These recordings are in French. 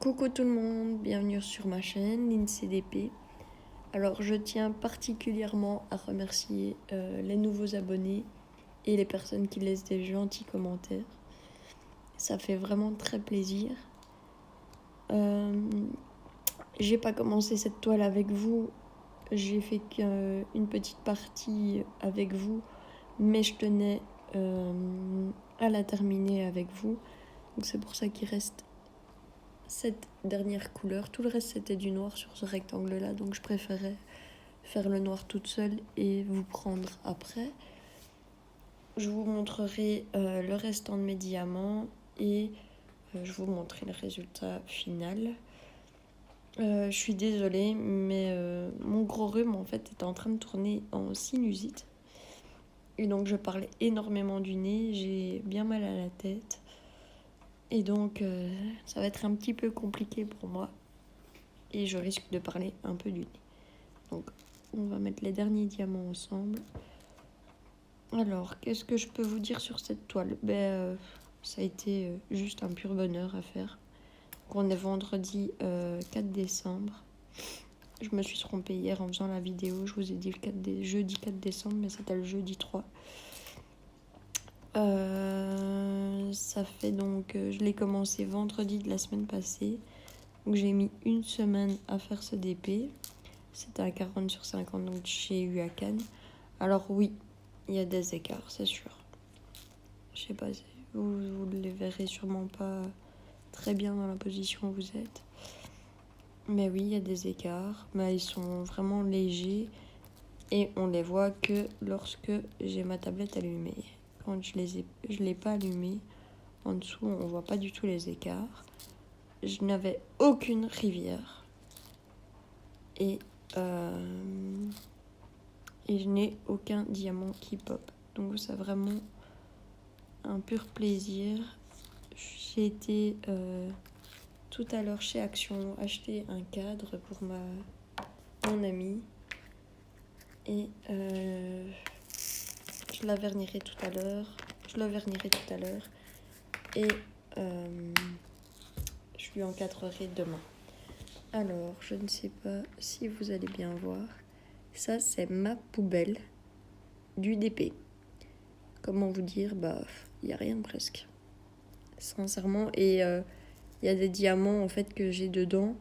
Coucou tout le monde, bienvenue sur ma chaîne l'INCDP. Alors je tiens particulièrement à remercier les nouveaux abonnés et les personnes qui laissent des gentils commentaires. Ça fait vraiment très plaisir. J'ai pas commencé cette toile avec vous, j'ai fait qu'une petite partie avec vous, mais je tenais à la terminer avec vous. Donc c'est pour ça qu'il reste cette dernière couleur. Tout le reste c'était du noir sur ce rectangle là, donc je préférais faire le noir toute seule et vous prendre après. Je vous montrerai le restant de mes diamants et je vous montrerai le résultat final. Je suis désolée, mais mon gros rhume en fait est en train de tourner en sinusite. Et donc je parlais énormément du nez, j'ai bien mal à la tête. Et donc ça va être un petit peu compliqué pour moi. Et je risque de parler un peu du nez. Donc on va mettre les derniers diamants ensemble. Alors, qu'est-ce que je peux vous dire sur cette toile ? Ça a été juste un pur bonheur à faire. Donc, on est vendredi 4 décembre. Je me suis trompée hier en faisant la vidéo. Je vous ai dit jeudi 4 décembre, mais c'était le jeudi 3. Ça fait donc... je l'ai commencé vendredi de la semaine passée. Donc j'ai mis une semaine à faire ce DP. C'était à 40/50, donc j'ai eu à Cannes. Alors oui, il y a des écarts, c'est sûr. Je sais pas, vous ne les verrez sûrement pas très bien dans la position où vous êtes. Mais oui, il y a des écarts, mais ils sont vraiment légers et on les voit que lorsque j'ai ma tablette allumée. Quand je l'ai pas allumée, en dessous, on voit pas du tout les écarts. Je n'avais aucune rivière et je n'ai aucun diamant qui pop. Donc c'est vraiment un pur plaisir. J'ai été tout à l'heure chez Action acheter un cadre pour mon amie et je la vernirai tout à l'heure. Et je lui encadrerai demain. Alors, je ne sais pas si vous allez bien voir. Ça, c'est ma poubelle du DP. Comment vous dire ? Il n'y a rien de presque. Sincèrement. Et il y a des diamants en fait que j'ai dedans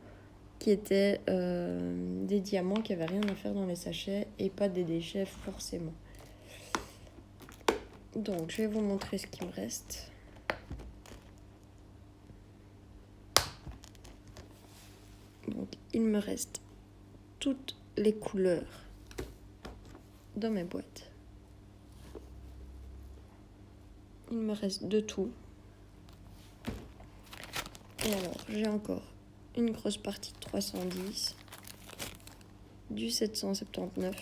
qui étaient des diamants qui n'avaient rien à faire dans les sachets et pas des déchets forcément. Donc, je vais vous montrer ce qui me reste. Donc, il me reste toutes les couleurs dans mes boîtes. Il me reste de tout. Et alors, j'ai encore une grosse partie de 310, du 779,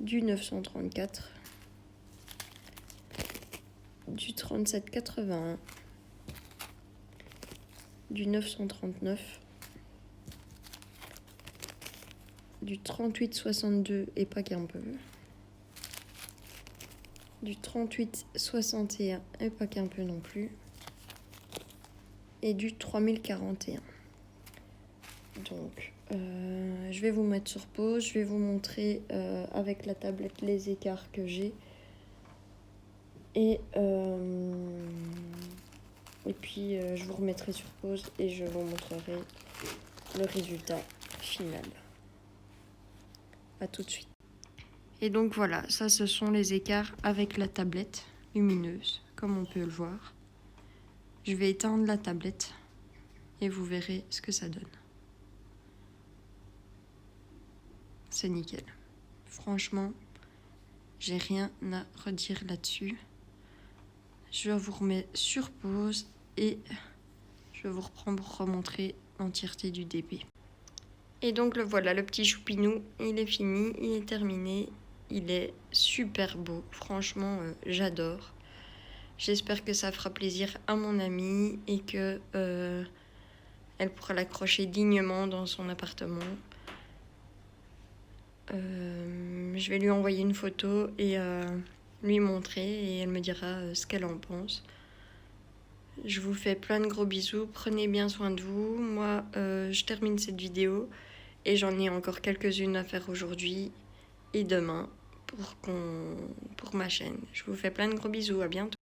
du 934, du 3781, du 939, du 3862 et pas qu'un peu, du 3861 et pas qu'un peu non plus, et du 3041. Donc, je vais vous mettre sur pause, je vais vous montrer avec la tablette les écarts que j'ai. Et puis, je vous remettrai sur pause et je vous montrerai le résultat final. À tout de suite. Et donc voilà, ça ce sont les écarts avec la tablette lumineuse, comme on peut le voir. Je vais éteindre la tablette et vous verrez ce que ça donne. C'est nickel. Franchement, j'ai rien à redire là-dessus. Je vous remets sur pause et je vous reprends pour remontrer l'entièreté du DP. Et donc le voilà, le petit choupinou, il est fini, il est terminé. Il est super beau, franchement, j'adore. J'espère que ça fera plaisir à mon amie et que elle pourra l'accrocher dignement dans son appartement. Je vais lui envoyer une photo et lui montrer et elle me dira ce qu'elle en pense. Je vous fais plein de gros bisous, prenez bien soin de vous. Moi, je termine cette vidéo et j'en ai encore quelques-unes à faire aujourd'hui et demain pour ma chaîne. Je vous fais plein de gros bisous, à bientôt.